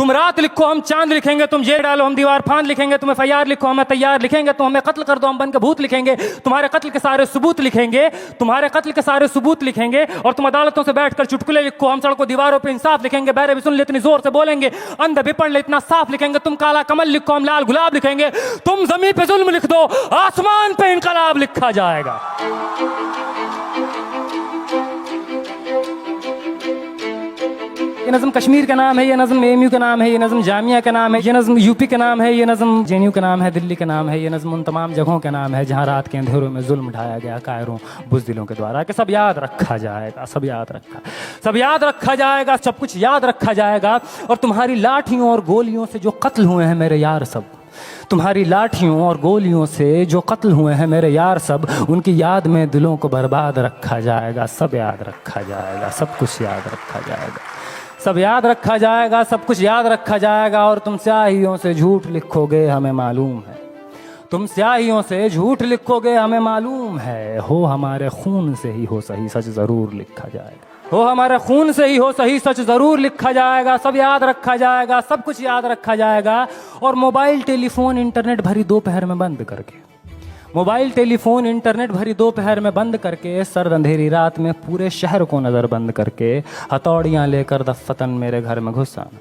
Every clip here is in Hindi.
तुम रात लिखो हम चांद लिखेंगे, तुम जेल डालो हम दीवार फांद लिखेंगे, तुम FIR लिखो हमें तैयार लिखेंगे, तुम हमें कत्ल कर दो हम बन के भूत लिखेंगे, तुम्हारे कत्ल के सारे सबूत लिखेंगे, तुम्हारे कत्ल के सारे सबूत लिखेंगे। और तुम अदालतों से बैठकर चुटकुले लिखो, हम सड़कों दीवारों पे इंसाफ लिखेंगे, बहरे भी सुन ले इतनी जोर से बोलेंगे, अंधे भी पढ़ ले इतना साफ लिखेंगे, तुम काला कमल लिखो हम लाल गुलाब लिखेंगे, तुम जमीन पे जुल्म लिख दो आसमान पे इनकलाब लिखा जाएगा। ये नज़म कश्मीर का नाम है, ये नज़म AMU का नाम है, ये नज़म जामिया का नाम है, ये नज़म UP का नाम है, ये नज़म JNU का नाम है, दिल्ली का नाम है, ये नज़म उन तमाम जगहों का नाम है जहाँ रात के अंधेरों में जुल्म ढाया गया कायरों बुज़दिलों के द्वारा। कि सब याद रखा जाएगा, सब याद रखा जाएगा, सब कुछ याद रखा जाएगा। और तुम्हारी लाठियों और गोलियों से जो कत्ल हुए हैं मेरे यार सब, तुम्हारी लाठियों और गोलियों से जो कत्ल हुए हैं मेरे यार सब, उनकी याद में दिलों को बर्बाद रखा जाएगा। सब याद रखा जाएगा, सब कुछ याद रखा जाएगा, सब याद रखा जाएगा, सब कुछ याद रखा जाएगा। और तुम स्याहियों से झूठ लिखोगे हमें मालूम है, तुम स्याहियों से झूठ लिखोगे हमें मालूम है, हो हमारे खून से ही हो सही सच ज़रूर लिखा जाएगा, हो हमारे खून से ही हो सही सच ज़रूर लिखा जाएगा। सब याद रखा जाएगा, सब कुछ याद रखा जाएगा। और मोबाइल टेलीफोन इंटरनेट भरी दोपहर में बंद करके, मोबाइल टेलीफोन इंटरनेट भरी दोपहर में बंद करके, सर्द अंधेरी रात में पूरे शहर को नज़र बंद करके, हथौड़ियाँ लेकर दफ़्फ़तन मेरे घर में घुस आना,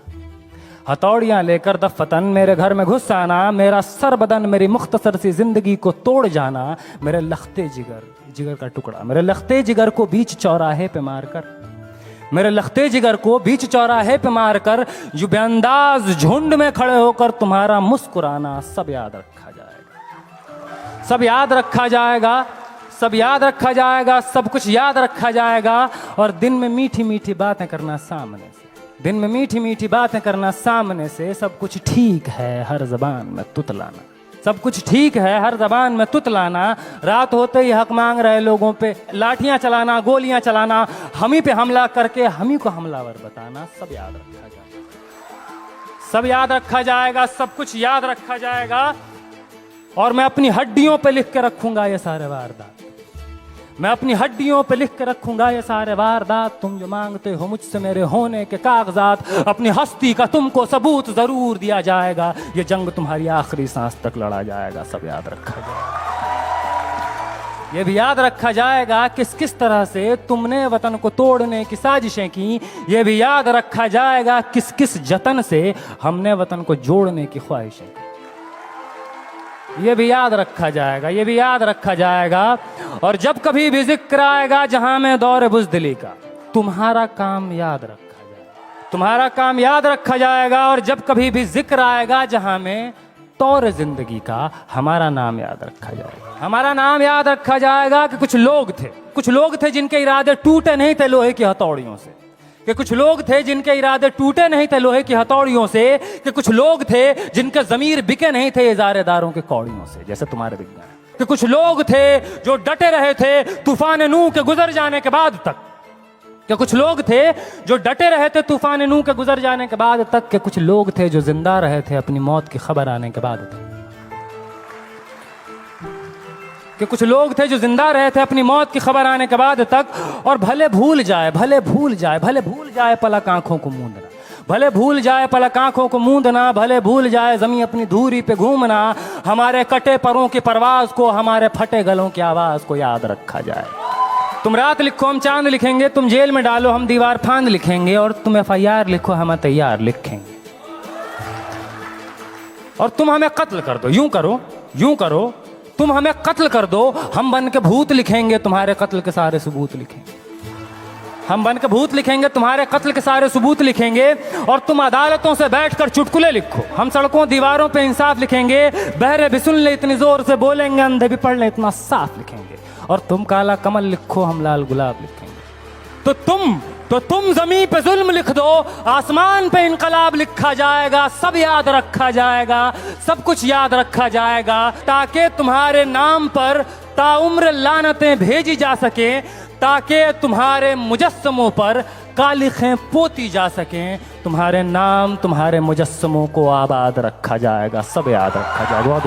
हथौड़ियाँ लेकर दफ़्फ़तन मेरे घर में घुस आना, मेरा सर बदन मेरी मुख्तसर सी ज़िंदगी को तोड़ जाना, मेरे लखते जिगर का टुकड़ा, मेरे लखते जिगर को बीच चौराहे पे मारकर, मेरे लखते जिगर को बीच चौराहे पे मारकर, जो बेअंदाज झुंड में खड़े होकर तुम्हारा मुस्कुराना, सब याद रखा जाएगा, सब याद रखा जाएगा, सब याद रखा जाएगा, सब कुछ याद रखा जाएगा। और दिन में मीठी मीठी बातें करना सामने से, दिन में मीठी मीठी बातें करना सामने से, सब कुछ ठीक है हर ज़बान में तुतलाना, सब कुछ ठीक है हर ज़बान में तुतलाना, रात होते ही हक मांग रहे लोगों पे लाठियां चलाना, गोलियां चलाना, हम ही पे हमला करके हम ही को हमलावर बताना, सब याद रखा जाएगा, सब याद रखा जाएगा, सब कुछ याद रखा जाएगा। और मैं अपनी हड्डियों पे लिख के रखूंगा ये सारे वारदात, मैं अपनी हड्डियों पे लिख के रखूंगा ये सारे वारदात। तुम जो मांगते हो मुझसे मेरे होने के कागजात, अपनी हस्ती का तुमको सबूत जरूर दिया जाएगा, ये जंग तुम्हारी आखिरी सांस तक लड़ा जाएगा, सब याद रखा जाएगा। ये भी याद रखा जाएगा किस किस तरह से तुमने वतन को तोड़ने की साजिशें की, ये भी याद रखा जाएगा किस किस जतन से हमने वतन को जोड़ने की ख्वाहिशें की, ये भी याद रखा जाएगा, ये भी याद रखा जाएगा। और जब कभी भी जिक्र आएगा जहां में दौर बुज़दिली का, तुम्हारा काम याद रखा जाएगा, तुम्हारा काम याद रखा जाएगा। और जब कभी भी जिक्र आएगा जहां में तौर जिंदगी का, हमारा नाम याद रखा जाएगा, हमारा नाम याद रखा जाएगा। कि कुछ लोग थे जिनके इरादे टूटे नहीं थे लोहे की हथौड़ियों से, कि कुछ लोग थे जिनके इरादे टूटे नहीं थे लोहे की हथौड़ियों से, कि कुछ लोग थे जिनके ज़मीर बिके नहीं थे इज़ारेदारों के कौड़ियों से, जैसे तुम्हारे बिक गए। कि कुछ लोग थे जो डटे रहे थे तूफान नूह के गुजर जाने के बाद तक, कि कुछ लोग थे जो डटे रहे थे तूफान नूह के गुजर जाने के बाद तक, कि कुछ लोग थे जो जिंदा रहे थे अपनी मौत की खबर आने के बाद तक, कि कुछ लोग थे जो जिंदा रहे थे अपनी मौत की खबर आने के बाद तक। और भले भूल जाए पलक आंखों को मूंदना, भले भूल जाए पलक आंखों को मूंदना, भले भूल जाए ज़मीं अपनी धूरी पे घूमना, हमारे कटे परों की परवाज़ को, हमारे फटे गलों की आवाज़ को याद रखा जाए। तुम रात लिखो हम चांद लिखेंगे, तुम जेल में डालो हम दीवार फांद लिखेंगे, और तुम FIR लिखो हम तैयार लिखेंगे। और तुम हमें कत्ल कर दो, यूं करो तुम हमें कत्ल कर दो, हम बन के भूत लिखेंगे, तुम्हारे कत्ल के सारे सबूत लिखेंगे, हम बन के भूत लिखेंगे, तुम्हारे कत्ल के सारे सबूत लिखेंगे। और तुम अदालतों से बैठकर चुटकुले लिखो, हम सड़कों दीवारों पे इंसाफ लिखेंगे, बहरे भी सुन ले इतनी जोर से बोलेंगे, अंधे भी पढ़ ले इतना साफ लिखेंगे। और तुम काला कमल लिखो हम लाल गुलाब लिखेंगे। तो तुम जमीन पे जुल्म लिख दो, आसमान पे इनकलाब लिखा जाएगा, सब याद रखा जाएगा, सब कुछ याद रखा जाएगा, ताकि तुम्हारे नाम पर ताउम्र लानतें भेजी जा सके, ताकि तुम्हारे मुजस्समों पर कालिखें पोती जा सकें, तुम्हारे नाम तुम्हारे मुजस्समों को आबाद रखा जाएगा, सब याद रखा जाएगा। बहुत